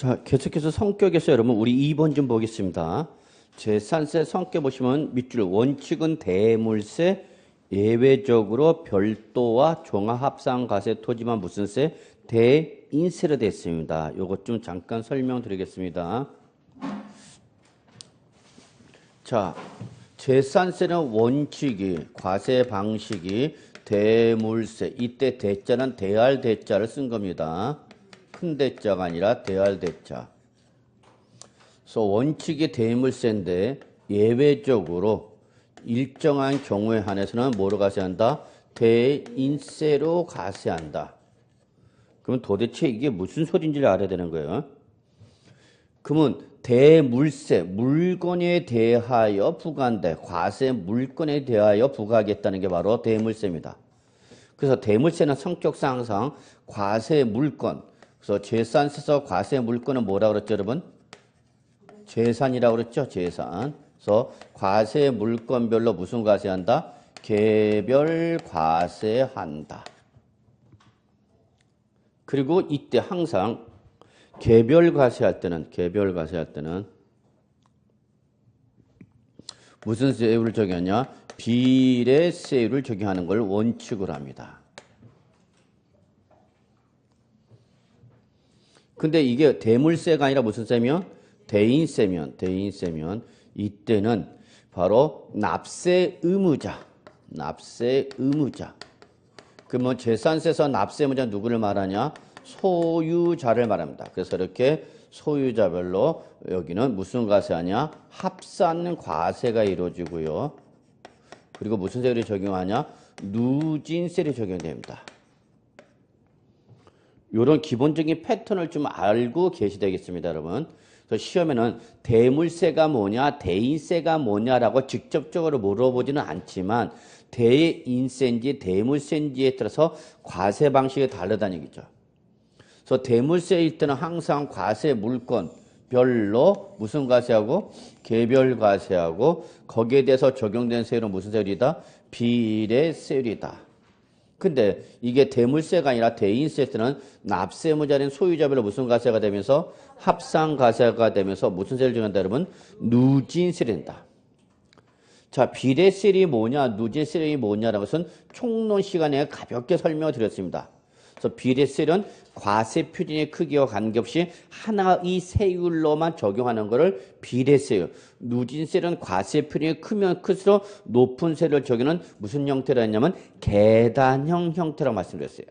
자, 계속해서 성격에서 여러분 우리 2번 좀 보겠습니다. 재산세 성격 보시면 밑줄 원칙은 대물세, 예외적으로 별도와 종합합산과세 토지만 무슨 세? 대인세로 되어 있습니다. 요것 좀 잠깐 설명드리겠습니다. 자, 재산세는 원칙이, 과세 방식이 대물세, 이때 대자는 대할 대자를 쓴 겁니다. 큰 대자가 아니라 대할 대자. 그래서 원칙이 대물세인데 예외적으로 일정한 경우에 한해서는 뭐로 과세한다? 대인세로 과세한다. 그러면 도대체 이게 무슨 소리인지를 알아야 되는 거예요. 그러면 대물세, 물건에 대하여 부과한다. 과세 물건에 대하여 부과하겠다는 게 바로 대물세입니다. 그래서 대물세는 성격상 항상 과세 물건, 그래서 재산세에서 과세 물건은 뭐라고 그랬죠, 여러분? 재산이라고 그랬죠, 재산. 그래서 과세 물건별로 무슨 과세한다? 개별 과세한다. 그리고 이때 항상 개별 과세할 때는 무슨 세율을 적용하냐? 비례세율을 적용하는 걸 원칙으로 합니다. 근데 이게 대물세가 아니라 무슨 세면? 대인세면 이때는 바로 납세 의무자. 그러면 재산세에서 납세 의무자 누구를 말하냐? 소유자를 말합니다. 그래서 이렇게 소유자별로 여기는 무슨 과세하냐? 합산 과세가 이루어지고요. 그리고 무슨 세율이 적용하냐? 누진세율이 적용됩니다. 이런 기본적인 패턴을 좀 알고 계시되겠습니다, 여러분. 그래서 시험에는 대물세가 뭐냐, 대인세가 뭐냐라고 직접적으로 물어보지는 않지만 대인세인지 대물세인지에 따라서 과세 방식이 다르다는 얘기죠. 그래서 대물세일 때는 항상 과세 물건별로 무슨 과세하고 개별 과세하고 거기에 대해서 적용된 세율은 무슨 세율이다? 비례세율이다. 근데 이게 대물세가 아니라 대인세 때는 납세 의무자인 소유자별로 무슨 과세가 되면서 합산 과세가 되면서 무슨 세율을 적용한다, 여러분? 누진세율이 된다. 자, 비례세율이 뭐냐, 누진세율이 뭐냐라는 것은 총론 시간에 가볍게 설명을 드렸습니다. 그래서 비례세율은 과세 표준의 크기와 관계없이 하나의 세율로만 적용하는 것을 비례세율. 누진세율은 과세 표준이 크면 클수록 높은 세율을 적용하는 무슨 형태라 했냐면 계단형 형태라고 말씀드렸어요.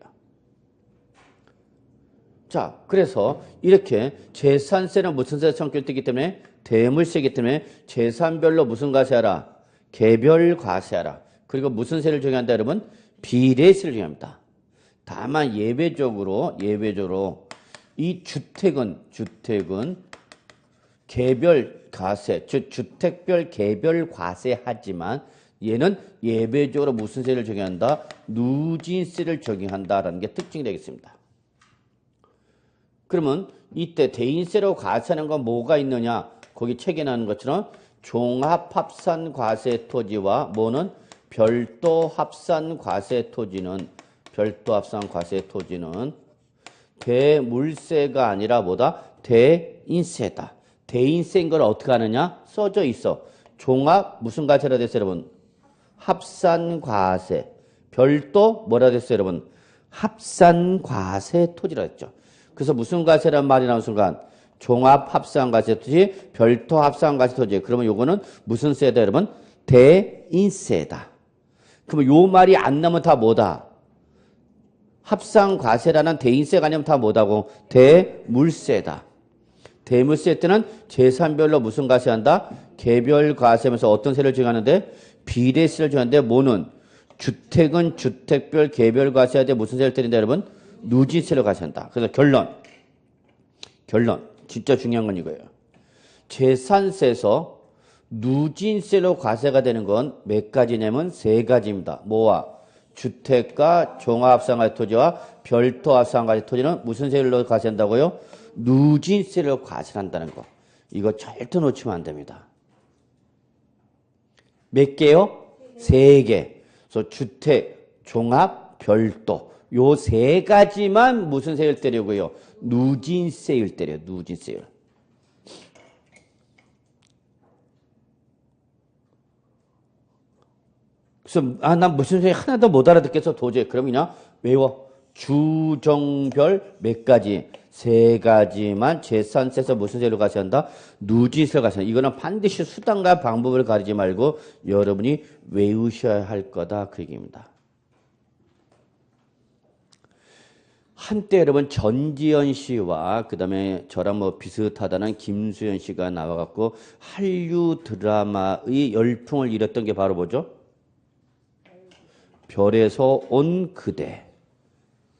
자, 그래서 이렇게 재산세는 무슨 세율 성격이기 때문에 대물세이기 때문에 재산별로 무슨 과세하라? 개별 과세하라. 그리고 무슨 세율을 적용한다, 여러분? 비례세율을 적용합니다. 다만 예외적으로 이 주택은 개별 과세, 즉 주택별 개별 과세하지만 얘는 예외적으로 무슨 세를 적용한다? 누진세를 적용한다라는 게 특징이 되겠습니다. 그러면 이때 대인세로 과세하는 건 뭐가 있느냐? 거기 책에 나오는 것처럼 종합합산 과세 토지와 뭐는 별도 합산 과세 토지는 대물세가 아니라 뭐다? 대인세다. 대인세인 걸 어떻게 하느냐? 써져 있어. 종합 무슨 과세라 됐어요, 여러분? 합산 과세. 별도 뭐라 됐어요, 여러분? 합산 과세 토지라 했죠. 그래서 무슨 과세란 말이 나온 순간 종합 합산 과세 토지, 별도 합산 과세 토지. 그러면 요거는 무슨 세다, 여러분? 대인세다. 그러면 요 말이 안 나면 다 뭐다? 합산 과세라는 대인세가 아니면 다 뭐다고? 대물세다. 대물세 때는 재산별로 무슨 과세한다? 개별 과세하면서 어떤 세를 적용하는데? 비례세를 적용하는데 뭐는? 주택은 주택별 개별 과세할 때 무슨 세를 때린다, 여러분? 누진세를 과세한다. 그래서 결론. 진짜 중요한 건 이거예요. 재산세에서 누진세로 과세가 되는 건 몇 가지냐면 세 가지입니다. 뭐와? 주택과 종합합산과세 토지와 별도 합산과세 토지는 무슨 세율로 과세한다고요? 누진세로 과세한다는 거. 이거 절대 놓치면 안 됩니다. 몇 개요? 세 개. 그래서 주택, 종합, 별도. 요 세 가지만 무슨 세율 때리고요? 누진세율 때려요. 누진세율. 그래서 난 무슨 소리 하나도 못 알아듣겠어 도저히. 그럼 그냥 외워. 주정별 몇 가지? 세 가지만 재산세에서 무슨 세로 가셔야 한다? 누진세로 가셔야 한다. 이거는 반드시 수단과 방법을 가리지 말고 여러분이 외우셔야 할 거다. 그 얘기입니다. 한때 여러분 전지현 씨와 그 다음에 저랑 뭐 비슷하다는 김수현 씨가 나와갖고 한류 드라마의 열풍을 일었던 게 바로 뭐죠? 별에서 온 그대.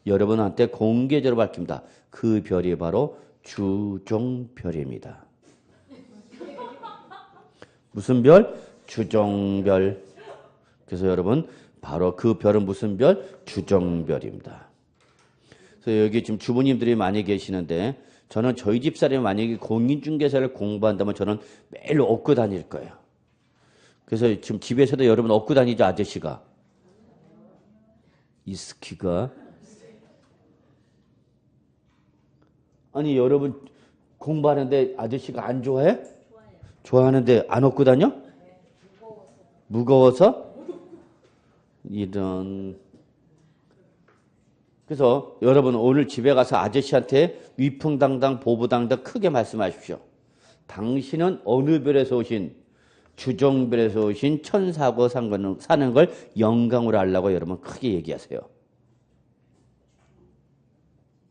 여러분한테 공개적으로 밝힙니다. 그 별이 바로 주종별입니다. 무슨 별? 주종별. 그래서 여러분 바로 그 별은 무슨 별? 주종별입니다. 그래서 여기 지금 주부님들이 많이 계시는데 저는 저희 집사람이 만약에 공인중개사를 공부한다면 저는 매일 얻고 다닐 거예요. 그래서 지금 집에서도 여러분 얻고 다니죠, 아저씨가. 이스키가. 아니 여러분 공부하는데 아저씨가 안 좋아해? 좋아하는데 안 얻고 다녀? 무거워서? 이런. 그래서 여러분 오늘 집에 가서 아저씨한테 위풍당당 보부당당 크게 말씀하십시오. 당신은 어느 별에서 오신 주종별에서 오신 천사고 사는 걸 영광으로 하려고 여러분 크게 얘기하세요.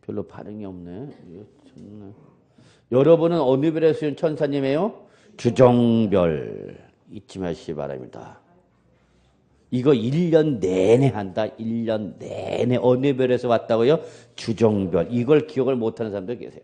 별로 반응이 없네. 여러분은 어느 별에서 오신 천사님이에요? 주종별. 잊지 마시기 바랍니다. 이거 1년 내내 한다. 1년 내내 어느 별에서 왔다고요? 주종별. 이걸 기억을 못하는 사람들 계세요.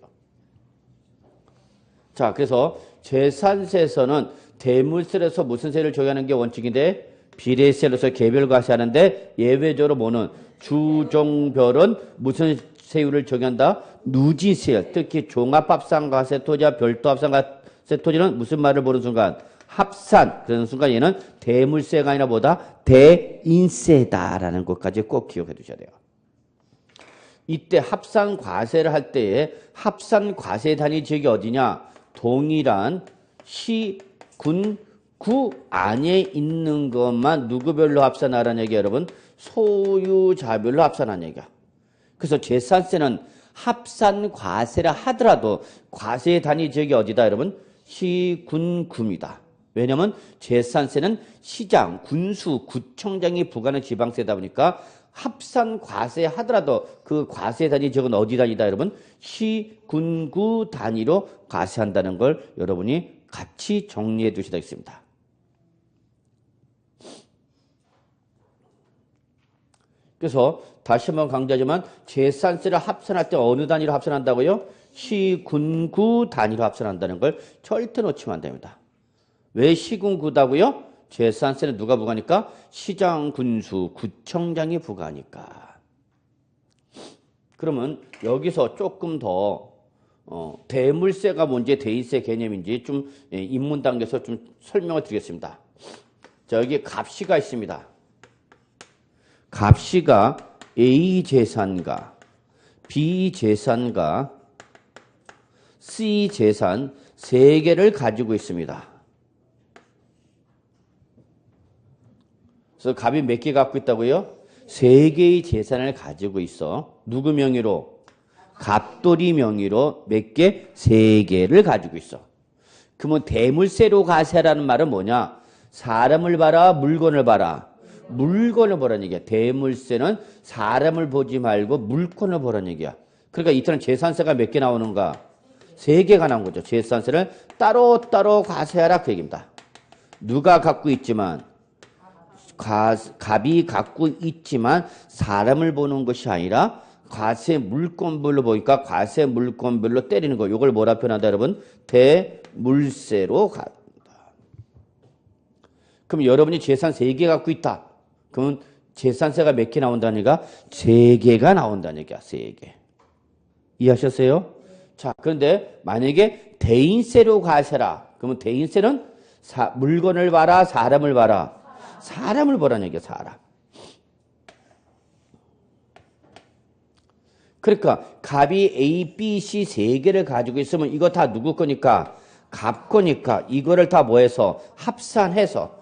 자, 그래서 재산세에서는 대물세로서 무슨 세를 정하는 게 원칙인데 비례세로서 개별과세하는데 예외적으로 뭐는 주종별은 무슨 세율을 정한다? 누진세율. 특히 종합합산과세 토지와 별도합산과세 토지는 무슨 말을 보는 순간? 합산. 그러는 순간 얘는 대물세가 아니라 뭐다? 대인세다라는 것까지 꼭 기억해 두셔야 돼요. 이때 합산과세를 할 때에 합산과세 단위 지역이 어디냐? 동일한 시, 군, 구 안에 있는 것만 누구별로 합산하라는 얘기야, 여러분? 소유자별로 합산하는 얘기야. 그래서 재산세는 합산과세를 하더라도 과세 단위 지역이 어디다, 여러분? 시, 군, 구입니다. 왜냐하면 재산세는 시장, 군수, 구청장이 부과하는 지방세다 보니까 합산 과세 하더라도 그 과세 단위 지역은 어디 단위다 여러분? 시, 군, 구 단위로 과세한다는 걸 여러분이 같이 정리해 두셔야 되겠습니다. 그래서 다시 한번 강조하지만 재산세를 합산할 때 어느 단위로 합산한다고요? 시, 군, 구 단위로 합산한다는 걸 절대 놓치면 안 됩니다. 왜 시군구다고요? 재산세는 누가 부과하니까? 시장, 군수, 구청장이 부과하니까. 그러면 여기서 조금 더 대물세가 뭔지 대인세 개념인지 좀 입문 단계에서 좀 설명을 드리겠습니다. 자, 여기 갑시가 있습니다. 갑시가 A 재산가, B 재산가, C 재산 세 개를 가지고 있습니다. 그래서 갑이 몇 개 갖고 있다고요? 세 개의 재산을 가지고 있어. 누구 명의로? 갑돌이 명의로 몇 개? 세 개를 가지고 있어. 그러면 대물세로 과세라는 말은 뭐냐? 사람을 봐라, 물건을 봐라. 물건을 보라는 얘기야. 대물세는 사람을 보지 말고 물건을 보라는 얘기야. 그러니까 이때는 재산세가 몇 개 나오는가? 세 개가 나온 거죠. 재산세를 따로따로 과세하라 그 얘기입니다. 누가 갖고 있지만 갑이 갖고 있지만 사람을 보는 것이 아니라 과세 물건별로 보니까 과세 물건별로 때리는 거. 이걸 뭐라 표현한다 여러분? 대물세로 간다. 그럼 여러분이 재산 3개 갖고 있다. 그러면 재산세가 몇 개 나온다는 얘기가? 3개가 나온다는 얘기야. 3개. 이해하셨어요? 자, 그런데 만약에 대인세로 과세라. 그러면 대인세는 물건을 봐라, 사람을 봐라. 사람을 보라는 얘기야, 사람. 그러니까 값이 A, B, C 세 개를 가지고 있으면 이거 다 누구 거니까? 값 거니까 이거를 다 뭐해서? 합산해서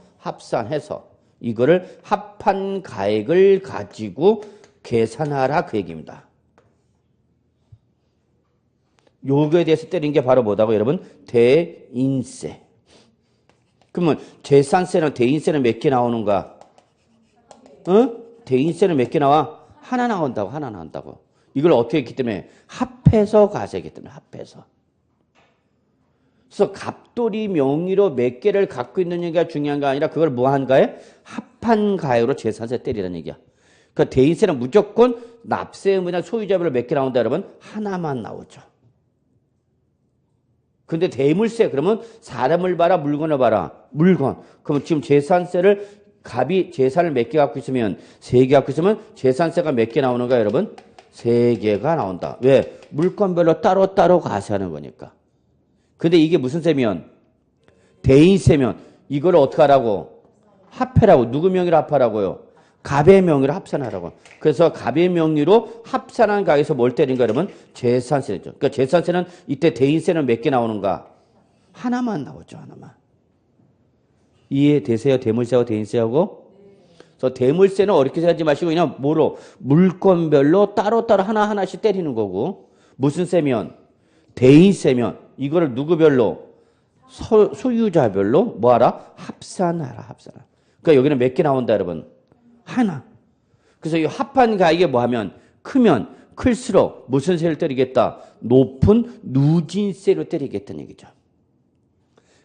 이거를 합한 가액을 가지고 계산하라 그 얘기입니다. 요거에 대해서 때린 게 바로 뭐다고 여러분? 대인세. 그러면 재산세는 대인세는 몇 개 나오는가? 대인세는 몇 개 나와? 하나 나온다고. 이걸 어떻게 했기 때문에? 합해서 과세했기 때문에 합해서. 그래서 갑돌이 명의로 몇 개를 갖고 있는 얘기가 중요한 게 아니라 그걸 뭐 한가에? 합한 가액으로 재산세 때리라는 얘기야. 그러니까 대인세는 무조건 납세 의무나 소유자별로 몇 개 나온다 여러분? 하나만 나오죠. 근데 대물세 그러면 사람을 봐라 물건을 봐라. 물건. 그러면 지금 재산세를 갑이 재산을 몇 개 갖고 있으면 3개 갖고 있으면 재산세가 몇 개 나오는가 여러분? 3개가 나온다. 왜? 물건별로 따로따로 과세하는 거니까. 근데 이게 무슨 세면? 대인세면 이걸 어떻게 하라고? 합해라고. 누구 명의로 합하라고요? 갑의 명의로 합산하라고. 그래서 갑의 명의로 합산한 가에서 뭘 때린 거 여러분? 재산세죠. 그러니까 재산세는 이때 대인세는 몇 개 나오는가? 하나만 나오죠. 하나만. 이해되세요? 대물세하고 대인세하고? 그래서 대물세는 어렵게 생각하지 마시고 그냥 뭐로? 물건별로 따로따로 하나하나씩 때리는 거고 무슨 세면? 대인세면 이거를 누구별로? 소유자별로 뭐하라? 합산하라. 그러니까 여기는 몇 개 나온다 여러분? 하나. 그래서 이 합한 가액이 뭐하면 크면 클수록 무슨 세를 때리겠다? 높은 누진세로 때리겠다는 얘기죠.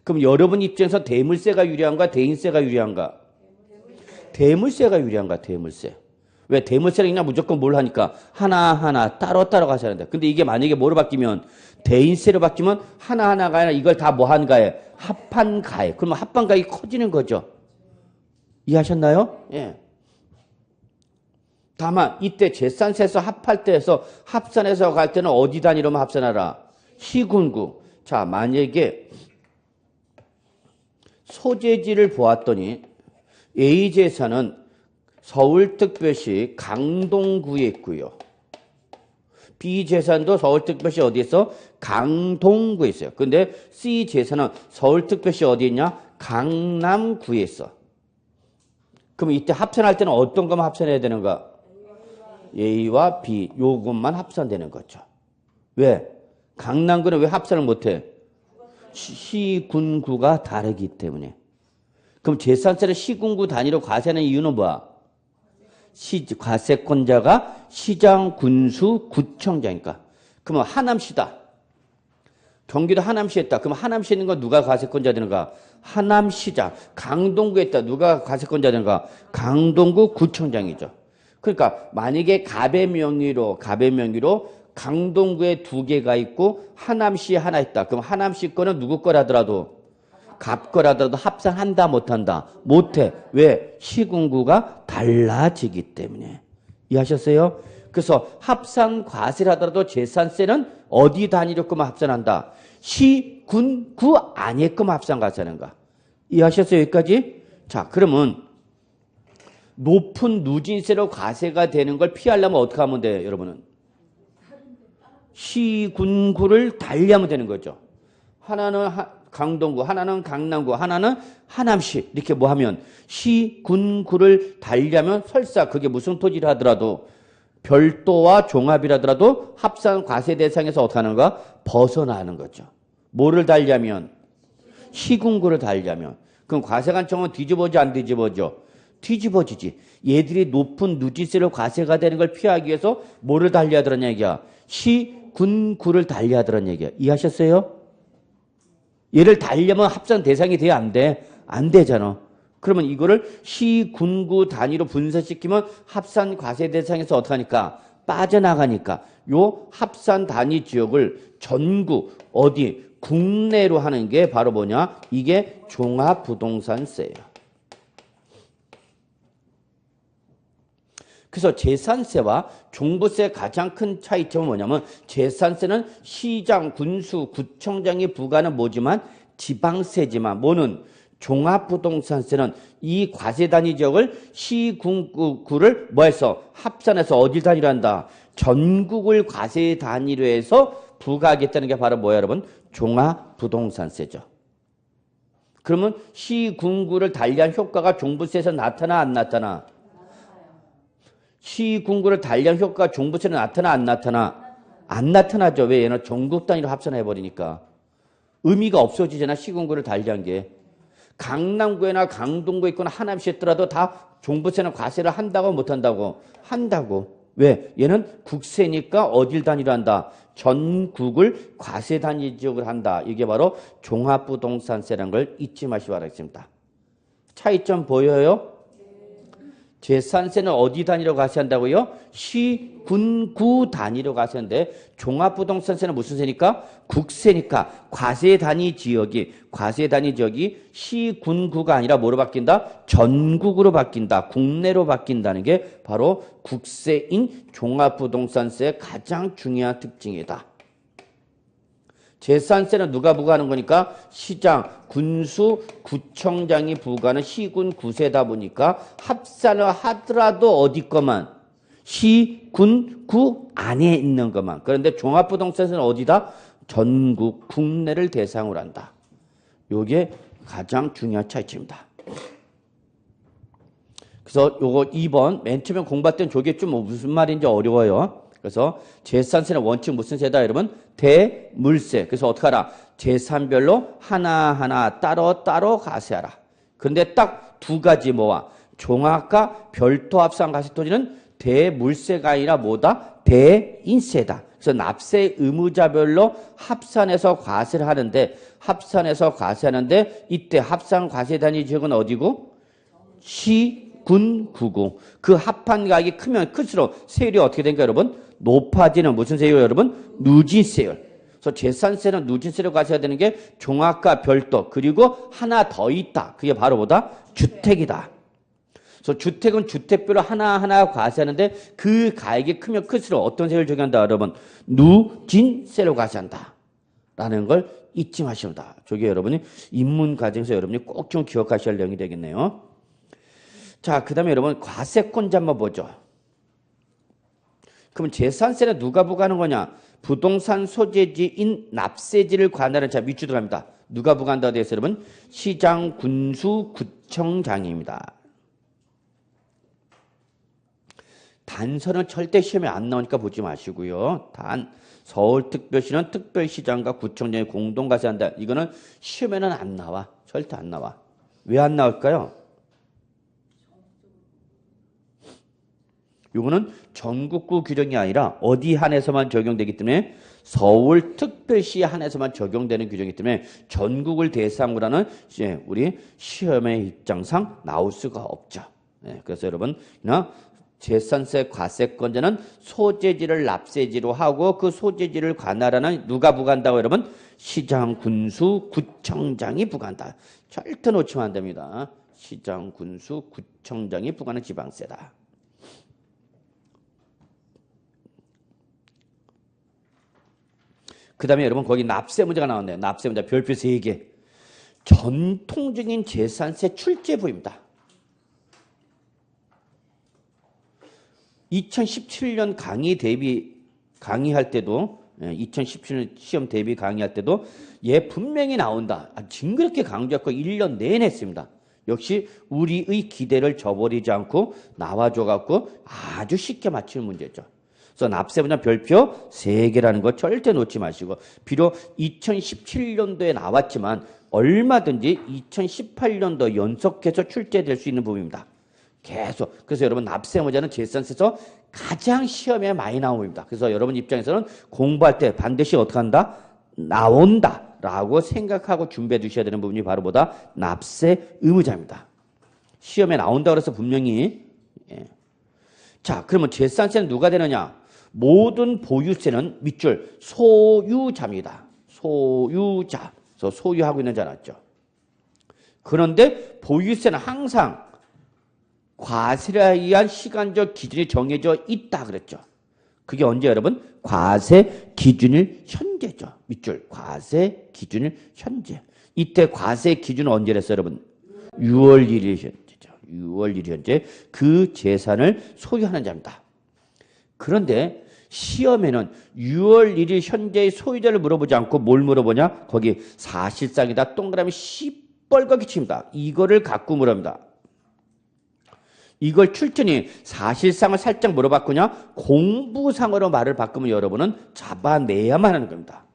그럼 여러분 입장에서 대물세가 유리한가? 대인세가 유리한가? 대물세가 유리한가? 대물세. 왜? 대물세는 그냥 무조건 뭘 하니까 하나하나 따로따로 가셔야 한다. 근데 이게 만약에 뭐로 바뀌면 대인세로 바뀌면 하나하나가 아니라 이걸 다 뭐 한 가액? 합한 가액. 그러면 합한 가액이 커지는 거죠. 이해하셨나요? 예. 다만 이때 재산세에서 합할 때에서 합산해서 갈 때는 어디 단위로만 합산하라? 시군구. 자, 만약에 소재지를 보았더니 A 재산은 서울특별시 강동구에 있고요. B 재산도 서울특별시 어디에 있어? 강동구에 있어요. 근데 C 재산은 서울특별시 어디에 있냐? 강남구에 있어. 그럼 이때 합산할 때는 어떤 것만 합산해야 되는가? A와 B 요것만 합산되는 거죠. 왜? 강남구는 왜 합산을 못해? 시군구가 다르기 때문에. 그럼 재산세를 시군구 단위로 과세하는 이유는 뭐야? 과세권자가 시장, 군수, 구청장이니까. 그러면 하남시다. 경기도 하남시에 있다. 그럼 하남시에 있는 건 누가 과세권자 되는가? 하남시장. 강동구에 있다. 누가 과세권자 되는가? 강동구 구청장이죠. 그러니까 만약에 갑의 명의로 강동구에 2개가 있고 하남시에 하나 있다. 그럼 하남시 거는 누구 거라더라도 갑 거라더라도 합산한다 못한다? 못해. 왜? 시군구가 달라지기 때문에. 이해하셨어요? 그래서 합산 과세를 하더라도 재산세는 어디 단위로 거만 합산한다? 시군구 안에 거만 합산 과세하는가? 이해하셨어요? 여기까지? 자, 그러면 높은 누진세로 과세가 되는 걸 피하려면 어떻게 하면 돼요, 여러분은? 시군구를 달리하면 되는 거죠. 하나는 강동구, 하나는 강남구, 하나는 하남시. 이렇게 뭐 하면 시군구를 달리하면 설사 그게 무슨 토지를 하더라도 별도와 종합이라더라도 합산 과세 대상에서 어떻게 하는가? 벗어나는 거죠. 뭐를 달리하면? 시군구를 달리하면. 그럼 과세관청은 뒤집어지 안 뒤집어져? 뒤집어지지. 얘들이 높은 누진세로 과세가 되는 걸 피하기 위해서 뭐를 달리하더란 얘기야? 시군구를 달리하더란 얘기야. 이해하셨어요? 얘를 달리하면 합산 대상이 돼야 안 돼? 안 되잖아. 그러면 이거를 시군구 단위로 분산시키면 합산 과세 대상에서 어떻게 하니까? 빠져나가니까. 요 합산 단위 지역을 전국 어디? 국내로 하는 게 바로 뭐냐? 이게 종합부동산세예요. 그래서 재산세와 종부세의 가장 큰 차이점은 뭐냐면 재산세는 시장, 군수, 구청장이 부과하는 뭐지만 지방세지만 뭐는 종합부동산세는 이 과세 단위 지역을 시군구를 뭐해서 합산해서 어디 단위로 한다? 전국을 과세 단위로 해서 부과하겠다는 게 바로 뭐야, 여러분? 종합부동산세죠. 그러면 시, 군, 구를 달리한 효과가 종부세에서 나타나, 안 나타나? 시, 군, 구를 달리한 효과가 종부세에서 나타나, 안 나타나? 안 나타나죠. 왜? 얘는 전국 단위로 합산해버리니까. 의미가 없어지잖아, 시, 군, 구를 달리한 게. 강남구에나 강동구에 있거나 하남시에 있더라도 다 종부세는 과세를 한다고 못한다고? 한다고. 왜? 얘는 국세니까 어딜 단위로 한다? 전국을 과세 단위 지역을 한다. 이게 바로 종합부동산세라는 걸 잊지 마시기 바라겠습니다. 차이점 보여요? 재산세는 어디 단위로 과세한다고요? 시, 군, 구 단위로 과세하는데 종합부동산세는 무슨 세니까? 국세니까 과세 단위 지역이 시, 군, 구가 아니라 뭐로 바뀐다? 전국으로 바뀐다. 국내로 바뀐다는 게 바로 국세인 종합부동산세의 가장 중요한 특징이다. 재산세는 누가 부과하는 거니까? 시장, 군수, 구청장이 부과하는 시군 구세다 보니까 합산을 하더라도 어디 거만? 시, 군, 구 안에 있는 것만. 그런데 종합부동산세는 어디다? 전국, 국내를 대상으로 한다. 요게 가장 중요한 차이점입니다. 그래서 요거 2번 맨 처음에 공부할 땐 저게 좀 무슨 말인지 어려워요. 그래서 재산세는 원칙 무슨 세다 여러분? 대물세. 그래서 어떻게 하라? 재산별로 하나하나 따로 과세하라. 그런데 딱 두 가지 뭐와? 종합과 별도 합산 과세토지는 대물세가 아니라 뭐다? 대인세다. 그래서 납세 의무자별로 합산해서 과세를 하는데 이때 합산 과세 단위 지역은 어디고? 시, 군, 구고. 그 합한 가액이 크면 클수록 세율이 어떻게 된가 여러분? 높아지는 무슨 세율 여러분? 누진세율. 그래서 재산세는 누진세로 과세해야 되는 게 종합과 별도 그리고 하나 더 있다. 그게 바로 뭐다? 주택이다. 그래서 주택은 주택별로 하나하나 과세하는데 그 가액이 크면 클수록 어떤 세율을 적용한다 여러분? 누진세로 과세한다. 라는 걸 잊지 마십니다. 저게 여러분이 입문 과정에서 여러분이 꼭 좀 기억하셔야 할 내용이 되겠네요. 자, 그 다음에 여러분 과세권자 한번 보죠. 그럼 재산세는 누가 부과하는 거냐? 부동산 소재지인 납세지를 관할하는 자 밑줄도 갑니다. 누가 부과한다고 되어 있어요 여러분? 시장, 군수, 구청장입니다. 단서는 절대 시험에 안 나오니까 보지 마시고요. 단 서울특별시는 특별시장과 구청장이 공동과세한다. 이거는 시험에는 안 나와. 절대 안 나와. 왜 안 나올까요? 이거는 전국구 규정이 아니라 어디 한해서만 적용되기 때문에 서울특별시 한해서만 적용되는 규정이기 때문에 전국을 대상으로 하는 우리 시험의 입장상 나올 수가 없죠. 그래서 여러분 재산세 과세권자는 소재지를 납세지로 하고 그 소재지를 관할하는 누가 부과한다고 여러분? 시장, 군수, 구청장이 부과한다. 절대 놓치면 안 됩니다. 시장, 군수, 구청장이 부과하는 지방세다. 그 다음에 여러분 거기 납세 문제가 나왔네요. 납세 문제 별표 3개. 전통적인 재산세 출제부입니다. 2017년 강의할 때도 2017년 시험 대비 강의할 때도 얘 분명히 나온다. 징그럽게 강조했고 1년 내내 했습니다. 역시 우리의 기대를 저버리지 않고 나와줘갖고 아주 쉽게 맞히는 문제죠. 그래서 납세 분야 별표 3개라는 거 절대 놓지 마시고 비록 2017년도에 나왔지만 얼마든지 2018년도 연속해서 출제될 수 있는 부분입니다. 계속. 그래서 여러분 납세 문제는 재산세에서 가장 시험에 많이 나온 부분입니다. 그래서 여러분 입장에서는 공부할 때 반드시 어떻게 한다? 나온다라고 생각하고 준비해 두셔야 되는 부분이 바로 뭐다? 납세 의무자입니다. 시험에 나온다고 해서 분명히 자, 그러면 재산세는 누가 되느냐? 모든 보유세는 밑줄 소유자입니다. 소유자. 그래서 소유하고 있는 자 맞죠? 그런데 보유세는 항상 과세에 의한 시간적 기준이 정해져 있다 그랬죠. 그게 언제 여러분? 과세 기준일 현재죠. 밑줄 과세 기준일 현재. 이때 과세 기준은 언제랬어요 여러분? 6월 1일 현재죠. 6월 1일 현재 그 재산을 소유하는 자입니다. 그런데 시험에는 6월 1일 현재의 소유자를 물어보지 않고 뭘 물어보냐? 거기 사실상이다. 동그라미 시뻘겋게 칩니다. 이거를 갖고 물어봅니다. 이걸 출전이 사실상을 살짝 뭐로 바꾸냐? 공부상으로 말을 바꾸면 여러분은 잡아내야만 하는 겁니다.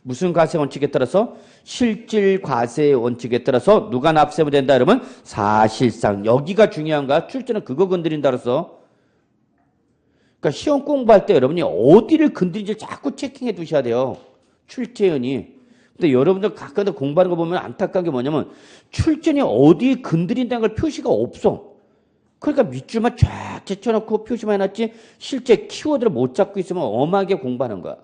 무슨 과세 원칙에 따라서? 실질 과세 원칙에 따라서 누가 납세하면 된다 여러분? 사실상. 여기가 중요한가? 출전은 그거 건드린다 그래서. 그러니까 시험 공부할 때 여러분이 어디를 건드린지 자꾸 체킹해 두셔야 돼요. 출제연이. 근데 여러분들 가끔 공부하는 거 보면 안타까운 게 뭐냐면 출전이 어디 건드린다는 걸 표시가 없어. 그러니까 밑줄만 쫙 제쳐놓고 표시만 해놨지 실제 키워드를 못 잡고 있으면 엄하게 공부하는 거야.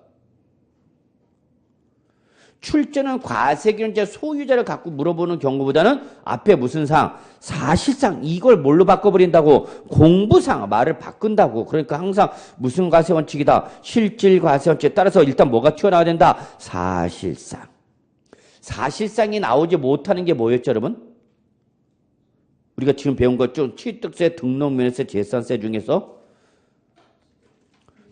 출전은 과세기준자 소유자를 갖고 물어보는 경우보다는 앞에 무슨 상? 사실상 이걸 뭘로 바꿔버린다고? 공부상 말을 바꾼다고. 그러니까 항상 무슨 과세 원칙이다? 실질 과세 원칙에 따라서 일단 뭐가 튀어나와야 된다? 사실상. 사실상이 나오지 못하는 게 뭐였죠 여러분? 우리가 지금 배운 것 중 취득세, 등록면허세, 재산세 중에서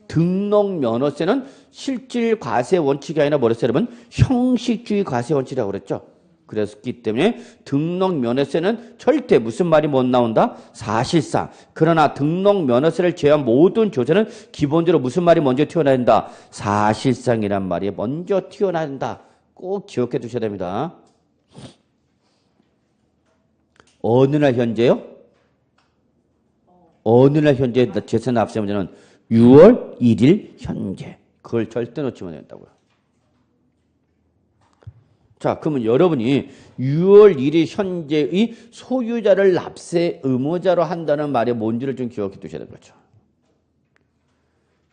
등록면허세는 실질 과세 원칙이 아니라 뭐랬어요 여러분? 형식주의 과세 원칙이라고 그랬죠. 그랬기 때문에 등록면허세는 절대 무슨 말이 못 나온다? 사실상. 그러나 등록면허세를 제외한 모든 조세는 기본적으로 무슨 말이 먼저 튀어나야 된다? 사실상이란 말이 먼저 튀어나야 된다. 꼭 기억해 두셔야 됩니다. 어느 날 현재요? 어느 날 현재 재산 납세 문제는 6월 1일 현재. 그걸 절대 놓치면 안 된다고요. 자, 그러면 여러분이 6월 1일 현재의 소유자를 납세 의무자로 한다는 말이 뭔지를 좀 기억해 두셔야 되는 거죠.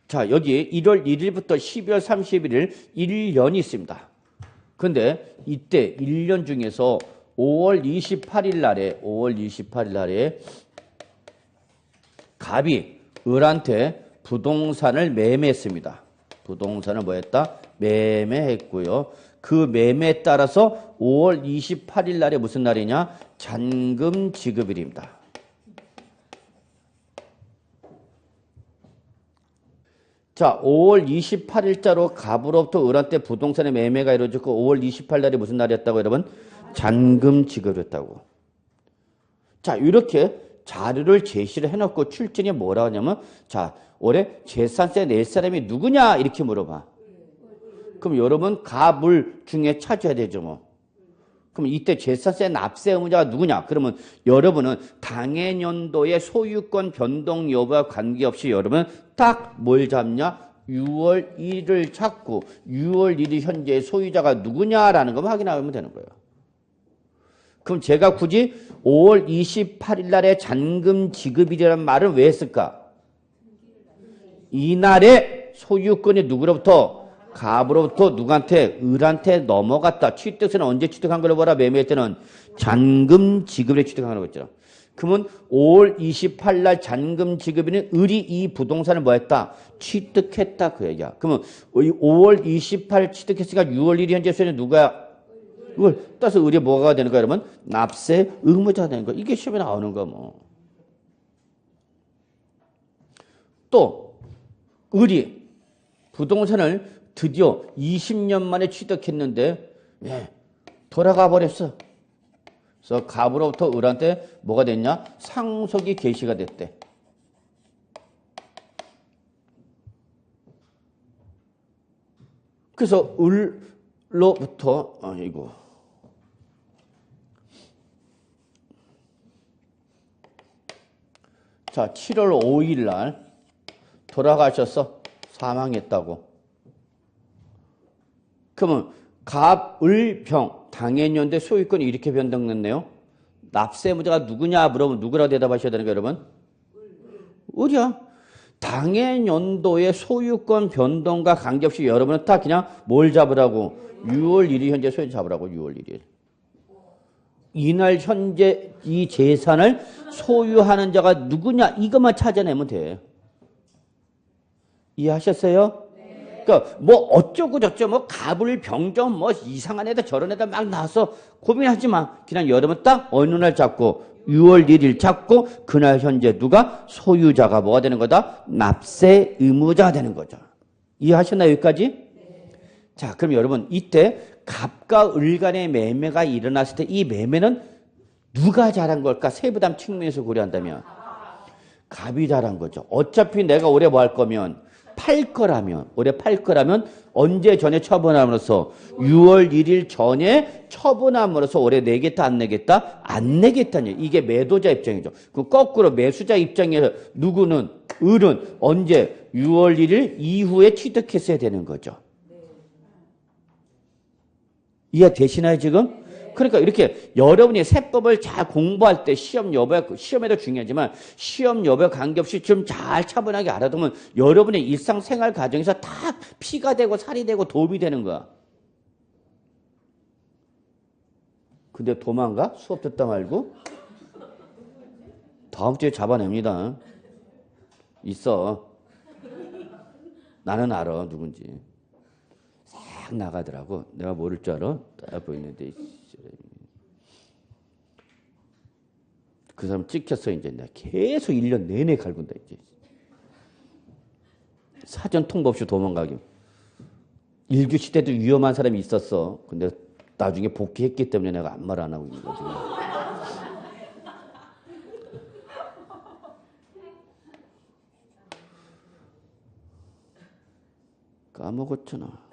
자, 여기 1월 1일부터 12월 31일 1년이 있습니다. 근데 이때 1년 중에서 5월 28일 날에 갑이 을한테 부동산을 매매했습니다. 부동산을 뭐 했다? 매매했고요. 그 매매에 따라서 5월 28일 날에 무슨 날이냐? 잔금 지급일입니다. 자, 5월 28일자로 갑으로부터 을한테 부동산의 매매가 이루어졌고 5월 28일 날이 무슨 날이었다고 여러분? 잔금 지급이었다고. 자, 이렇게 자료를 제시를 해놓고 출전이 뭐라고 하냐면 자, 올해 재산세 낼 사람이 누구냐 이렇게 물어봐. 그럼 여러분 갑을 중에 찾아야 되죠 뭐. 그럼 이때 재산세 납세 의무자가 누구냐? 그러면 여러분은 당해년도의 소유권 변동 여부와 관계없이 여러분 딱 뭘 잡냐? 6월 1일을 찾고 6월 1일 현재 소유자가 누구냐라는 것만 확인하면 되는 거예요. 그럼 제가 굳이 5월 28일 날에 잔금 지급일이라는 말을 왜 했을까? 이날에 소유권이 누구로부터? 갑으로부터 누구한테? 을한테 넘어갔다. 취득세는 언제 취득한 걸 보라? 매매할 때는 잔금 지급에 취득한 걸 했잖아. 그러면 5월 28일 날 잔금 지급일은 을이 이 부동산을 뭐 했다? 취득했다 그 얘기야. 그러면 5월 28일 취득했으니까 6월 1일 현재 소유는 누가야? 이걸 따라서 을이 뭐가 되는 거야, 여러분? 납세 의무자가 되는 거야. 이게 시험에 나오는 거 뭐. 또 을이 부동산을 드디어 20년 만에 취득했는데 돌아가 버렸어. 그래서 갑으로부터 을한테 뭐가 됐냐? 상속이 개시가 됐대. 그래서 을로부터 자, 7월 5일 날 돌아가셨어. 사망했다고. 그러면 갑, 을, 병, 당해년도에 소유권이 이렇게 변동됐네요. 납세 의무자가 누구냐 물어보면 누구라고 대답하셔야 되는 거예요, 여러분? 을이야. 당해년도의 소유권 변동과 관계없이 여러분은 다 그냥 뭘 잡으라고? 6월 1일 현재 소유자 잡으라고, 6월 1일. 이날 현재 이 재산을 소유하는 자가 누구냐 이것만 찾아내면 돼. 이해하셨어요? 네. 그러니까 뭐 어쩌고 저쩌고 뭐 가불병정 뭐 이상한 애들 저런 애들 막 나와서 고민하지 마. 그냥 여러분 딱 어느 날 잡고 6월 1일 잡고 그날 현재 누가 소유자가 뭐가 되는 거다? 납세 의무자가 되는 거죠. 이해하셨나요? 여기까지? 자, 그럼 여러분 이때 갑과 을 간의 매매가 일어났을 때 이 매매는 누가 잘한 걸까? 세부담 측면에서 고려한다면 갑이 잘한 거죠. 어차피 내가 올해 뭐 할 거면 팔 거라면 올해 팔 거라면 언제 전에 처분함으로써 6월 1일 전에 처분함으로써 올해 내겠다 안 내겠다? 안 내겠다는 이게 매도자 입장이죠. 그럼 거꾸로 매수자 입장에서 누구는 을은 언제 6월 1일 이후에 취득했어야 되는 거죠. 이해되시나요 지금? 그러니까 이렇게 여러분이 세법을 잘 공부할 때 시험에도 중요하지만 시험 여부에 관계없이 좀 잘 차분하게 알아두면 여러분의 일상생활 과정에서 다 피가 되고 살이 되고 도움이 되는 거야. 근데 도망가? 수업 듣다 말고? 다음 주에 잡아냅니다. 있어. 나는 알아 누군지. 싹 나가더라고. 내가 모를 줄 알아? 딱 보이는데 그 사람 찍혔어. 이제 내가 계속 1년 내내 갈군다. 이제 사전 통보 없이 도망가기. 1교시 때도 위험한 사람이 있었어. 근데 나중에 복귀했기 때문에 내가 아무 말 안 하고 있는 거지. 까먹었잖아.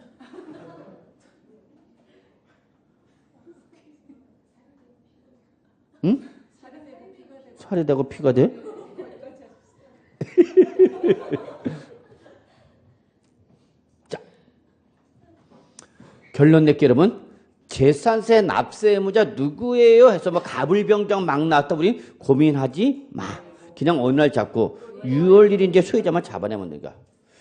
응? 살이 되고 피가 돼? 자, 결론 낼게 여러분. 재산세 납세 의무자 누구예요? 해서 뭐 가불병정 막 나왔다 우리 고민하지 마. 그냥 어느 날 잡고 6월 1일 이제 소유자만 잡아내면 되니까.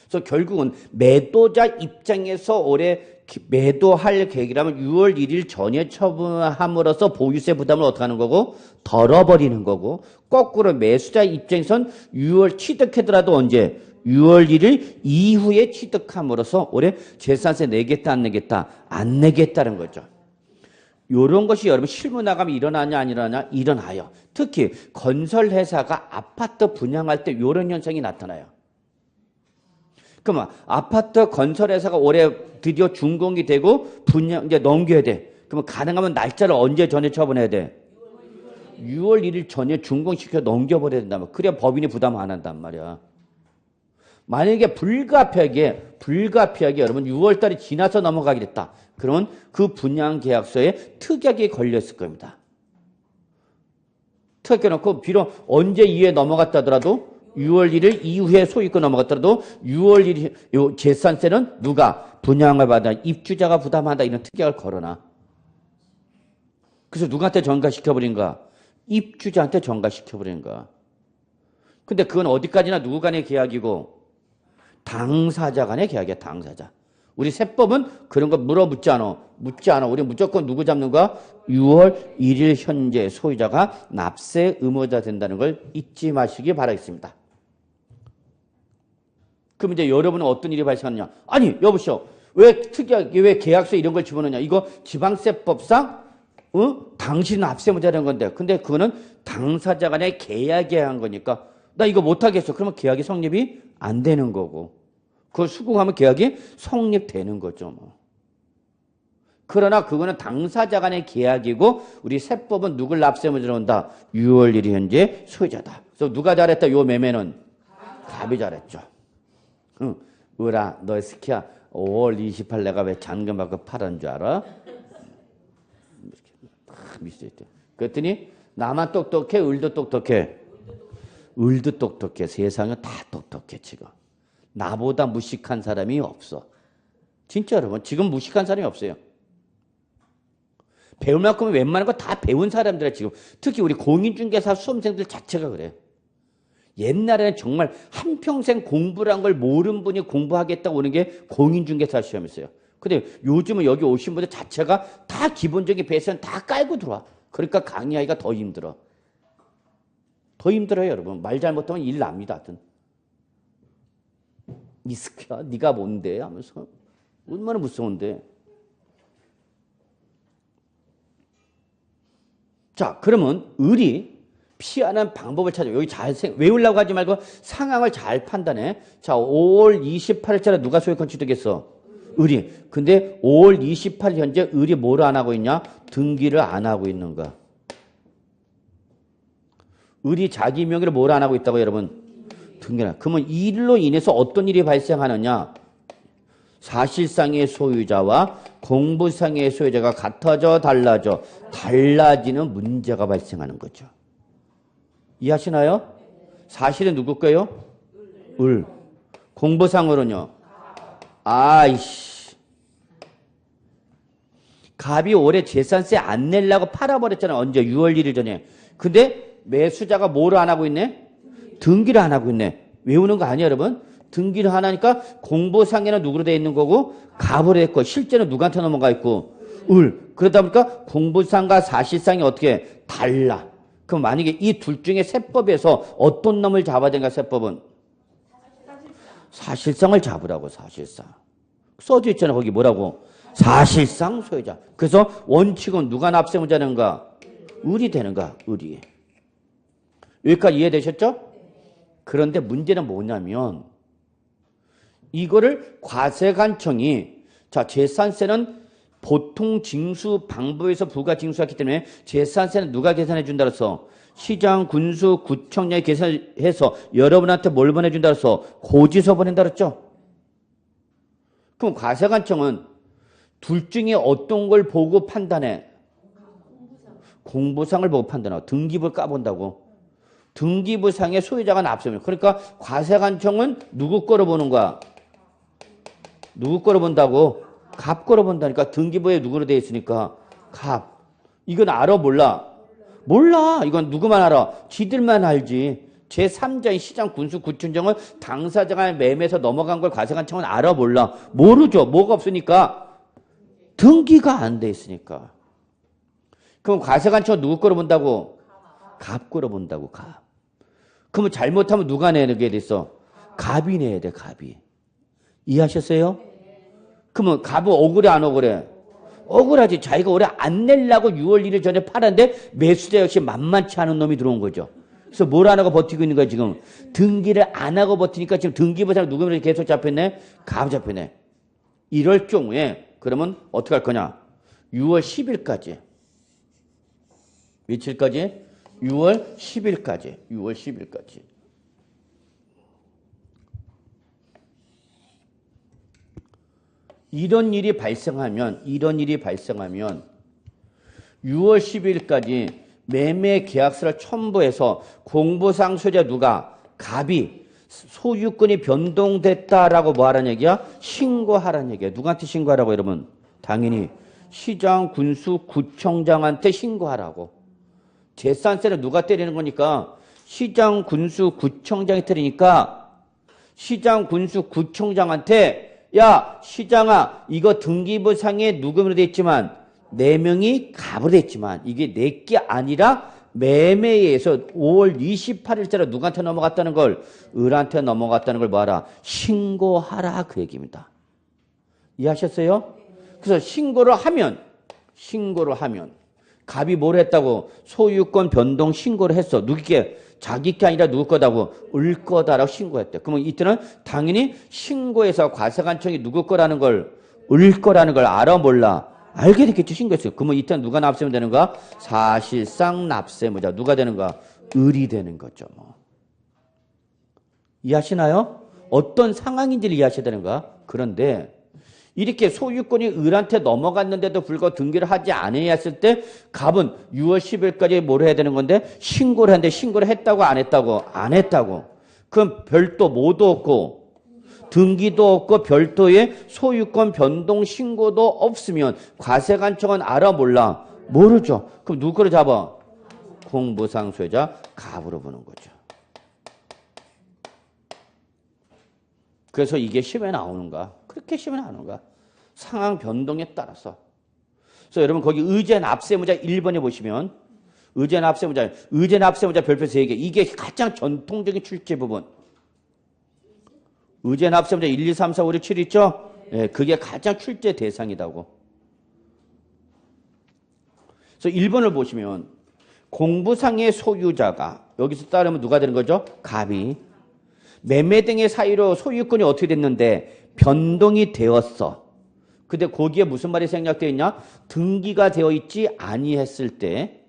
그래서 결국은 매도자 입장에서 올해 매도할 계획이라면 6월 1일 전에 처분함으로써 보유세 부담을 어떻게 하는 거고? 덜어버리는 거고, 거꾸로 매수자 입장에선 6월 취득하더라도 언제? 6월 1일 이후에 취득함으로써 올해 재산세 내겠다 안 내겠다? 안 내겠다는 거죠. 이런 것이 여러분 실무 나가면 일어나냐 안 일어나냐? 일어나요. 특히 건설회사가 아파트 분양할 때 이런 현상이 나타나요. 그러면 아파트 건설회사가 올해 드디어 준공이 되고 분양 이제 넘겨야 돼. 그러면 가능하면 날짜를 언제 전에 처분해야 돼? 6월 1일 전에 준공시켜 넘겨버려야 된다면 그래야 법인이 부담 안 한단 말이야. 만약에 불가피하게 여러분 6월 달이 지나서 넘어가게 됐다. 그러면 그 분양 계약서에 특약이 걸렸을 겁니다. 특약 놓고 비록 언제 이후에 넘어갔다더라도 6월 1일 이후에 소유권 넘어갔더라도 6월 1일 요 재산세는 누가 분양을 받아 입주자가 부담한다 이런 특약을 걸어놔. 그래서 누구한테 전가시켜버린가? 입주자한테 전가시켜버린가. 근데 그건 어디까지나 누구 간의 계약이고 당사자 간의 계약이야. 당사자. 우리 세법은 그런 거 묻지 않아. 우리 무조건 누구 잡는 거야? 6월 1일 현재 소유자가 납세 의무자 된다는 걸 잊지 마시기 바라겠습니다. 그럼 이제 여러분은 어떤 일이 발생하느냐? 아니 여보시오. 왜 특이하게 왜 계약서에 이런 걸 집어넣냐? 이거 지방세법상 당신 납세의무자라는 건데 근데 그거는 당사자 간의 계약에 한 거니까 나 이거 못하겠어. 그러면 계약이 성립이 안 되는 거고 그걸 수긍하면 계약이 성립되는 거죠. 뭐. 그러나 그거는 당사자 간의 계약이고 우리 세법은 누굴 납세의무자로 한다? 6월 1일 현재 소유자다. 그래서 누가 잘했다? 요 매매는 갑이 잘했죠. 응. 으라 너 스키야 5월 28일 내가 왜 잔금 받고 팔은 줄 알아? 미스터. 그랬더니 나만 똑똑해? 을도 똑똑해? 을도 똑똑해. 세상은 다 똑똑해 지금. 나보다 무식한 사람이 없어. 진짜 여러분 지금 무식한 사람이 없어요. 배울 만큼은 웬만한 거 다 배운 사람들이야 지금. 특히 우리 공인중개사 수험생들 자체가 그래. 옛날에는 정말 한평생 공부란 걸 모르는 분이 공부하겠다고 오는 게 공인중개사 시험이었어요. 근데 요즘은 여기 오신 분들 자체가 다 기본적인 베이스는 다 깔고 들어와. 그러니까 강의하기가 더 힘들어. 더 힘들어요 여러분. 말 잘못하면 일 납니다. 하여튼. 이스크야 네가 뭔데 하면서 얼마나 무서운데. 자, 그러면 을이 피하는 방법을 찾아. 여기 잘 외우려고 하지 말고 상황을 잘 판단해. 자, 5월 28일자로 누가 소유권 취득했어? 을이. 근데 5월 28일 현재 을이 뭐를 안 하고 있냐? 등기를 안 하고 있는 거야. 을이 자기 명의로 뭘 안 하고 있다고 여러분? 등기를. 그러면 이 일로 인해서 어떤 일이 발생하느냐? 사실상의 소유자와 공부상의 소유자가 같아져 달라져. 달라지는 문제가 발생하는 거죠. 이해하시나요? 사실은 누구 거예요? 을. 공부상으로는요? 아이씨. 갑이 올해 재산세 안 내려고 팔아버렸잖아. 언제? 6월 1일 전에. 근데 매수자가 뭐를 안 하고 있네? 등기를 안 하고 있네. 외우는 거 아니야, 여러분? 등기를 안 하니까 공부상에는 누구로 돼 있는 거고 갑으로 했고 실제는 누구한테 넘어가 있고 을. 그러다 보니까 공부상과 사실상이 어떻게 달라. 그럼 만약에 이 둘 중에 세법에서 어떤 놈을 잡아야 되는가 세법은? 사실상을 잡으라고. 사실상. 써져 있잖아. 거기 뭐라고? 사실상 소유자. 그래서 원칙은 누가 납세무자 되는가? 을이 되는가? 을이. 여기까지 이해되셨죠? 그런데 문제는 뭐냐면 이거를 과세관청이 자 재산세는 보통 징수 방법에서 부가 징수하기 때문에 재산세는 누가 계산해 준다 그래서 시장, 군수, 구청장이 계산해서 여러분한테 뭘 보내준다 그래서 고지서 보낸다 그랬죠? 그럼 과세관청은 둘 중에 어떤 걸 보고 판단해? 공부상을 보고 판단하고 등기부를 까본다고. 등기부상의 소유자가 납세입니다. 그러니까 과세관청은 누구 거로 보는 거야? 누구 거로 본다고? 갑 거로 본다니까. 등기부에 누구로 되어 있으니까 갑. 이건 알아 몰라? 몰라. 이건 누구만 알아? 지들만 알지. 제3자인 시장, 군수, 구청장은 당사자가 매매해서 넘어간 걸 과세관청은 알아 몰라? 모르죠. 뭐가 없으니까? 등기가 안 돼 있으니까. 그럼 과세관청은 누구 거로 본다고? 갑 거로 본다고. 갑. 그러면 잘못하면 누가 내게 됐어? 갑이 내야 돼. 갑이. 이해하셨어요? 그러면 갑은 억울해 안 억울해? 억울하지. 자기가 올해 안 내려고 6월 1일 전에 팔았는데 매수자 역시 만만치 않은 놈이 들어온 거죠. 그래서 뭘 안 하고 버티고 있는 거야 지금? 등기를 안 하고 버티니까 지금 등기부상 누구면 계속 잡혔네? 갑 잡혔네. 이럴 경우에 그러면 어떻게 할 거냐? 6월 10일까지. 며칠까지? 6월 10일까지. 6월 10일까지. 이런 일이 발생하면 6월 10일까지 매매 계약서를 첨부해서 공부상 소유자 누가? 갑이 소유권이 변동됐다라고 뭐 하라는 얘기야? 신고하라는 얘기야. 누구한테 신고하라고 여러분? 당연히 시장, 군수, 구청장한테 신고하라고. 재산세를 누가 때리는 거니까 시장, 군수, 구청장이 때리니까 시장, 군수, 구청장한테 야 시장아 이거 등기부상에 누구로 돼 있지만 4명이 갑으로 돼 있지만 이게 내게 아니라 매매에 의해서 5월 28일자로 누구한테 넘어갔다는 걸 을한테 넘어갔다는 걸 뭐하라? 신고하라 그 얘기입니다. 이해하셨어요? 그래서 신고를 하면 갑이 뭘 했다고? 소유권 변동 신고를 했어. 누구께? 자기 게 아니라 누구 거다고? 을 거다라고 신고했대. 그러면 이때는 당연히 신고해서 과세관청이 누구 거라는 걸, 을 거라는 걸 알아 몰라? 알게 됐겠죠. 신고했어요. 그러면 이때는 누가 납세면 되는가? 사실상 납세무자. 누가 되는가? 을이 되는 거죠. 뭐. 이해하시나요? 어떤 상황인지를 이해하셔야 되는가? 그런데 이렇게 소유권이 을한테 넘어갔는데도 불구하고 등기를 하지 않아야 했을 때 갑은 6월 10일까지 뭘 해야 되는 건데 신고를 했는데 신고를 했다고 안 했다고? 안 했다고. 그럼 별도 뭐도 없고 등기도 없고 별도의 소유권 변동 신고도 없으면 과세관청은 알아 몰라? 모르죠. 그럼 누구 거를 잡아? 공부상 소유자 갑으로 보는 거죠. 그래서 이게 시험에 나오는가? 그렇게 시험에 나오는가? 상황 변동에 따라서. 그래서 여러분 거기 의제 납세무자 1번에 보시면 의제 납세무자 별표 3개. 이게 가장 전통적인 출제 부분. 의제 납세문제 1, 2, 3, 4, 5, 6, 7 있죠? 예, 그게 가장 출제 대상이다고. 그래서 1번을 보시면 공부상의 소유자가 여기서 따르면 누가 되는 거죠? 갑이. 매매 등의 사유로 소유권이 어떻게 됐는데 변동이 되었어. 근데 거기에 무슨 말이 생략되어 있냐? 등기가 되어 있지 아니했을 때.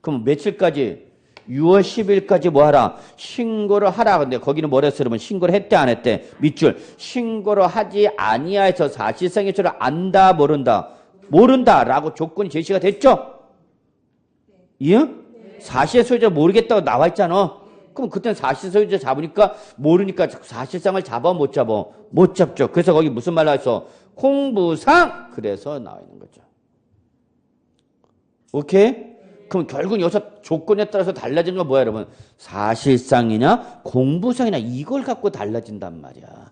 그럼 며칠까지? 6월 10일까지 뭐 하라? 신고를 하라. 근데 거기는 뭐랬어? 그러면 신고를 했대 안 했대? 밑줄. 신고를 하지 아니하여서 사실상의 줄을 안다 모른다? 모른다라고 조건이 제시가 됐죠? 예? 사실 소유자 모르겠다고 나와 있잖아. 그럼 그때는 사실 소유자 잡으니까 모르니까 사실상을 잡아 못 잡아? 못 잡죠. 그래서 거기 무슨 말 나와있어? 공부상. 그래서 나와 있는 거죠. 오케이? 그럼 결국 여기서 조건에 따라서 달라지는 건 뭐야 여러분? 사실상이냐 공부상이냐 이걸 갖고 달라진단 말이야.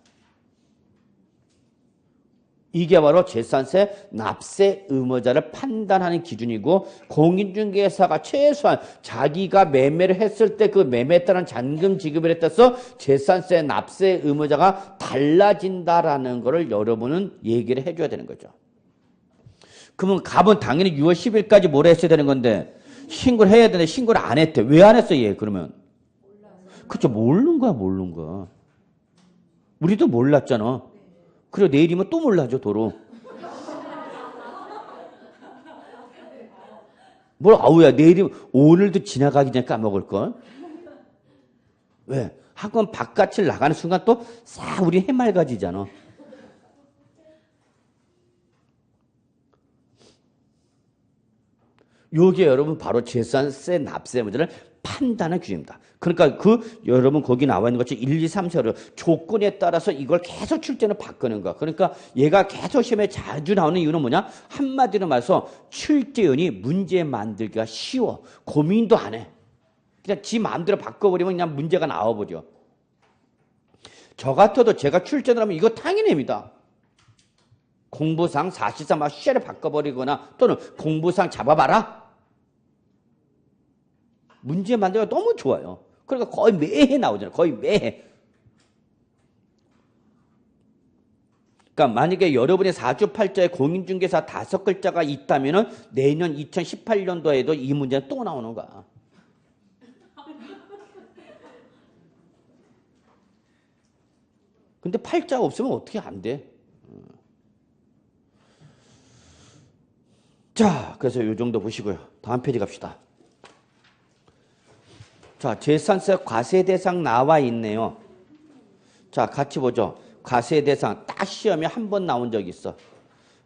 이게 바로 재산세 납세 의무자를 판단하는 기준이고 공인중개사가 최소한 자기가 매매를 했을 때 그 매매에 따른 잔금 지급을 했다서 재산세 납세 의무자가 달라진다라는 거를 여러분은 얘기를 해줘야 되는 거죠. 그러면 갑은 당연히 6월 10일까지 뭐라 했어야 되는 건데 신고를 해야 되는데 신고를 안 했대. 왜 안 했어 얘 그러면? 그쵸 모르는 거야. 우리도 몰랐잖아. 그리고 내일이면 또 몰라죠 도로. 뭘 아우야 내일이면 오늘도 지나가기 전에 까먹을걸. 왜? 학원 바깥을 나가는 순간 또 싹 우리 해맑아지잖아. 요게 여러분 바로 재산세 납세 문제를 판단하는 규정입니다. 그러니까 여러분 거기 나와 있는 것처럼 1, 2, 3, 4로 조건에 따라서 이걸 계속 출제를 바꾸는 거야. 그러니까 얘가 계속 시험에 자주 나오는 이유는 뭐냐? 한마디로 말해서 출제원이 문제 만들기가 쉬워. 고민도 안 해. 그냥 지 마음대로 바꿔버리면 그냥 문제가 나와버려. 저 같아도 제가 출제를 하면 이거 당연합니다. 공부상 사실상 막 쉐를 바꿔버리거나 또는 공부상 잡아봐라. 문제 만들기가 너무 좋아요. 그러니까 거의 매해 나오잖아요. 거의 매해. 그러니까 만약에 여러분의 사주팔자에 공인중개사 5글자가 있다면 내년 2018년도에도 이 문제는 또 나오는 거야. 근데 팔자가 없으면 어떻게 안 돼? 자, 그래서 이 정도 보시고요. 다음 페이지 갑시다. 자, 재산세 과세대상 나와 있네요. 자, 같이 보죠. 과세대상 딱 시험에 한 번 나온 적이 있어.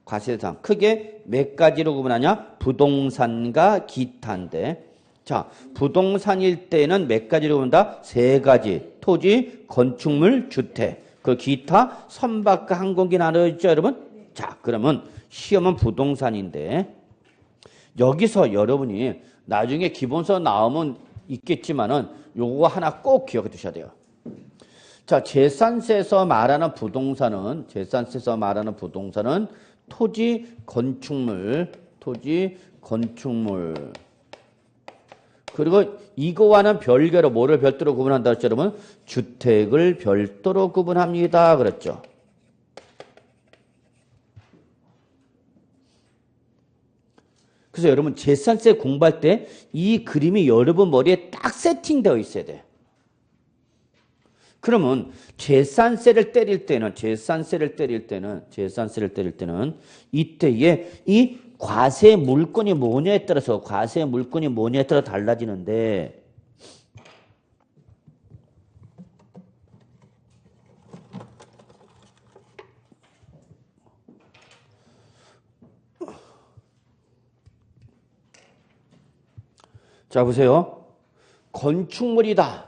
과세대상 크게 몇 가지로 구분하냐? 부동산과 기타인데, 자, 부동산일 때는 몇 가지로 구분한다? 3가지. 토지, 건축물, 주택. 그 기타, 선박과 항공기 나눠있죠, 여러분? 자, 그러면 시험은 부동산인데 여기서 여러분이 나중에 기본서 나오면 있겠지만은 요거 하나 꼭 기억해 두셔야 돼요. 자, 재산세에서 말하는 부동산은 토지, 건축물. 그리고 이거와는 별개로 뭐를 별도로 구분한다 했죠, 여러분? 주택을 별도로 구분합니다. 그랬죠. 그래서 여러분 재산세 공부할 때 이 그림이 여러분 머리에 딱 세팅되어 있어야 돼. 그러면 재산세를 때릴 때는 이때에 이 과세 물건이 뭐냐에 따라서 달라지는데, 자 보세요. 건축물이다.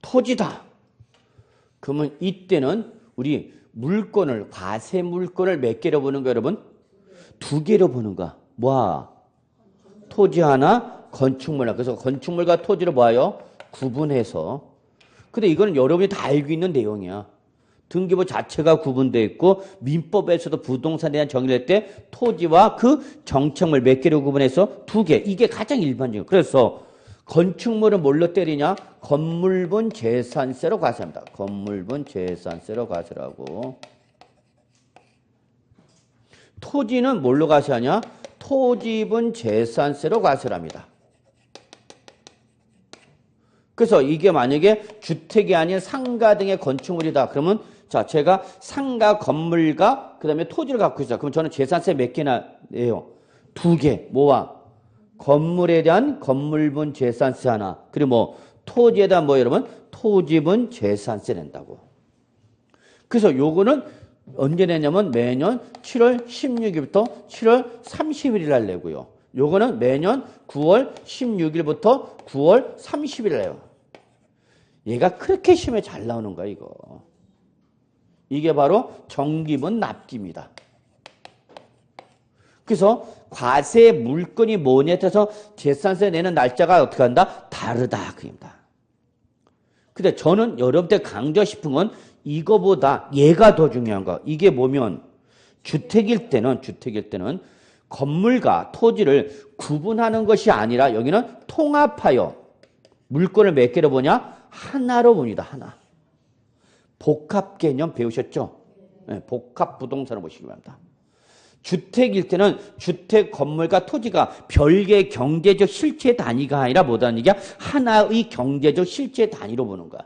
토지다. 그러면 이때는 우리 물건을 과세 물건을 몇 개로 보는 거야 여러분? 2개로 보는 거야. 뭐야? 토지 하나, 건축물 하나. 그래서 건축물과 토지를 뭐예요? 구분해서. 근데 이거는 여러분이 다 알고 있는 내용이야. 등기부 자체가 구분되어 있고 민법에서도 부동산에 대한 정의를 할 때 토지와 그 정착물 몇 개로 구분해서 2개. 이게 가장 일반적이에요. 그래서 건축물은 뭘로 때리냐? 건물분 재산세로 과세합니다. 건물분 재산세로 과세를 하고. 토지는 뭘로 과세하냐? 토지분 재산세로 과세를 합니다. 그래서 이게 만약에 주택이 아닌 상가 등의 건축물이다. 그러면 자, 제가 상가, 건물과 그다음에 토지를 갖고 있어요. 그럼 저는 재산세 몇 개나 내요? 2개. 뭐와? 건물에 대한 건물분 재산세 하나. 그리고 뭐 토지에 대한 뭐 여러분? 토지분 재산세 낸다고. 그래서 요거는 언제 내냐면 매년 7월 16일부터 7월 30일 날 내고요. 요거는 매년 9월 16일부터 9월 30일 내요. 얘가 그렇게 시험에 잘 나오는 거야, 이거. 이게 바로 정기분 납기입니다. 그래서 과세 물건이 뭐냐에 따라서 재산세 내는 날짜가 어떻게 한다? 다르다. 그입니다. 근데 저는 여러분들 강조하고 싶은 건 이거보다 얘가 더 중요한 거. 이게 뭐면 주택일 때는 건물과 토지를 구분하는 것이 아니라 여기는 통합하여 물건을 몇 개로 보냐? 하나로 봅니다. 하나. 복합 개념 배우셨죠? 네, 복합 부동산을 보시기 바랍니다. 주택일 때는 주택, 건물과 토지가 별개의 경제적 실체 단위가 아니라 뭐 단위냐? 하나의 경제적 실체 단위로 보는 거야.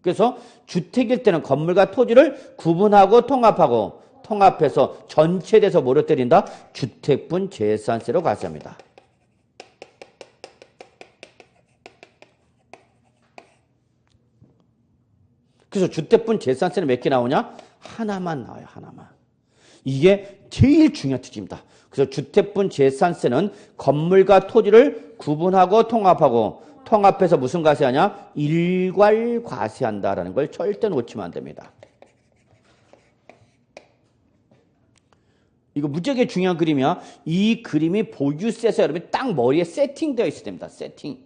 그래서 주택일 때는 건물과 토지를 구분하고 통합하고 통합해서 전체에 대해서 뭐로 때린다? 주택분 재산세로 과세합니다. 그래서 주택분 재산세는 몇 개 나오냐? 하나만 나와요. 하나만. 이게 제일 중요한 특징입니다. 그래서 주택분 재산세는 건물과 토지를 구분하고 통합해서 무슨 과세하냐? 일괄 과세한다라는 걸 절대 놓치면 안 됩니다. 이거 무지하게 중요한 그림이야. 이 그림이 보유세에서 여러분 딱 머리에 세팅되어 있어야 됩니다. 세팅.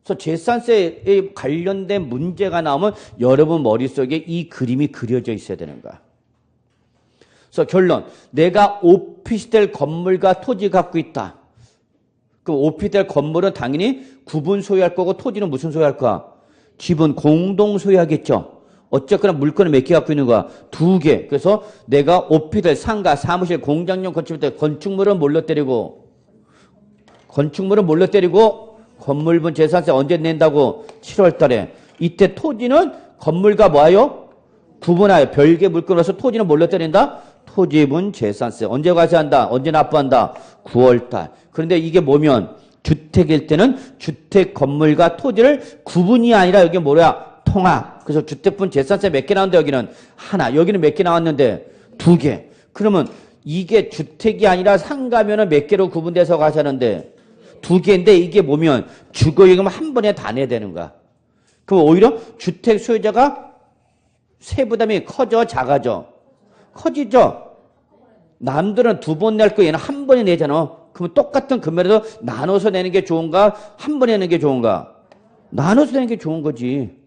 그래서 재산세에 관련된 문제가 나오면 여러분 머릿속에 이 그림이 그려져 있어야 되는 거야. 그래서 결론. 내가 오피스텔 건물과 토지 갖고 있다. 그 오피스텔 건물은 당연히 구분 소유할 거고 토지는 무슨 소유할 거야? 집은 공동 소유하겠죠. 어쨌거나 물건을 몇 개 갖고 있는 거야? 2개. 그래서 내가 오피스텔, 상가, 사무실, 공장용 건축물 때 건축물은 뭘로 때리고 건물분 재산세 언제 낸다고? 7월 달에. 이때 토지는 건물과 뭐예요? 구분하여 별개 물건으로서 토지는 뭘로 때린다? 토지분 재산세. 언제 과세한다? 언제 납부한다? 9월 달. 그런데 이게 뭐면 주택일 때는 주택 건물과 토지를 구분이 아니라 여기 뭐야? 통합. 그래서 주택분 재산세 몇 개 나오는데 여기는 하나. 여기는 몇 개 나왔는데 2개. 그러면 이게 주택이 아니라 상가면은 몇 개로 구분돼서 과세하는데 2개인데 이게 뭐면 주거임금 한 번에 다 내야 되는 거야. 그럼 오히려 주택 소유자가 세부담이 커져 작아져? 커지죠. 남들은 2번 낼 거 얘는 한 번에 내잖아. 그러면 똑같은 금액에도 나눠서 내는 게 좋은가? 한 번에 내는 게 좋은가? 나눠서 내는 게 좋은 거지.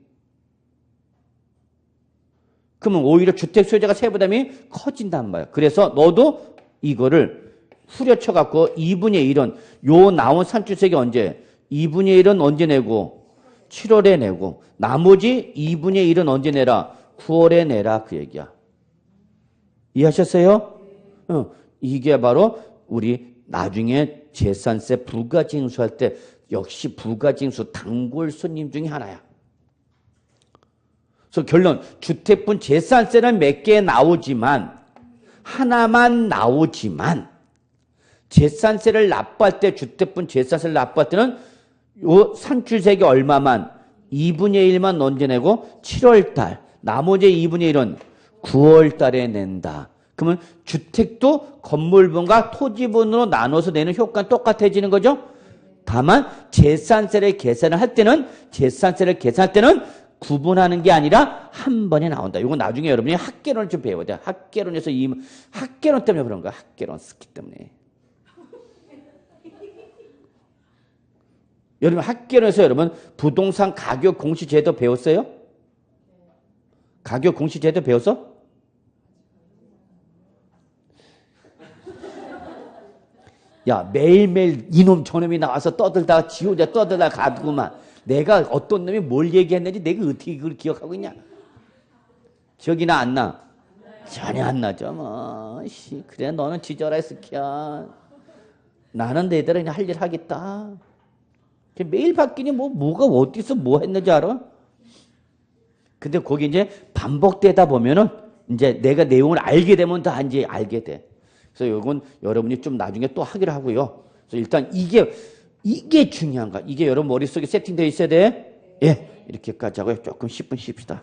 그러면 오히려 주택 소유자가 세부담이 커진단 말이야. 그래서 너도 이거를 후려쳐갖고 2분의 1은 요 나온 산출세액이 언제? 2분의 1은 언제 내고? 7월에 내고 나머지 2분의 1은 언제 내라? 9월에 내라 그 얘기야. 이해하셨어요? 이게 바로 우리 나중에 재산세 부가징수할 때 역시 부가징수 단골 손님 중에 하나야. 그래서 결론 주택분 재산세는 몇 개 나오지만 하나만 나오지만 재산세를 납부할 때 주택분 재산세를 납부할 때는 요 산출세액이 얼마만 2분의 1만 언제 내고 7월 달 나머지 2분의 1은 9월 달에 낸다. 그러면 주택도 건물분과 토지분으로 나눠서 내는 효과는 똑같아지는 거죠. 다만 재산세를 계산할 때는 구분하는 게 아니라 한 번에 나온다. 이건 나중에 여러분이 학개론을 좀 배워야 돼. 학개론에서 학개론 때문에 그런 거야. 학개론 스키 때문에. 여러분 학개론에서 여러분 부동산 가격 공시제도 배웠어요? 가격 공시제도 배웠어? 야, 매일매일 이놈 저놈이 나와서 떠들다가 지 혼자 떠들다가 가두고만 내가 어떤 놈이 뭘 얘기했는지 내가 어떻게 그걸 기억하고 있냐? 기억이 나, 안 나? 전혀 안 나죠, 뭐. 그래, 너는 지져라, 스키야. 나는 내대로 그냥 할 일 하겠다. 매일 바뀌니 뭐가 어디서 뭐 했는지 알아? 근데 거기 이제 반복되다 보면은 이제 내가 내용을 알게 되면 다 이제 알게 돼. 그래서 이건 여러분이 좀 나중에 또 하기로 하고요. 그래서 일단 이게 중요한 거야. 이게 여러분 머릿속에 세팅되어 있어야 돼. 예. 이렇게까지 하고요. 조금 10분 쉽시다.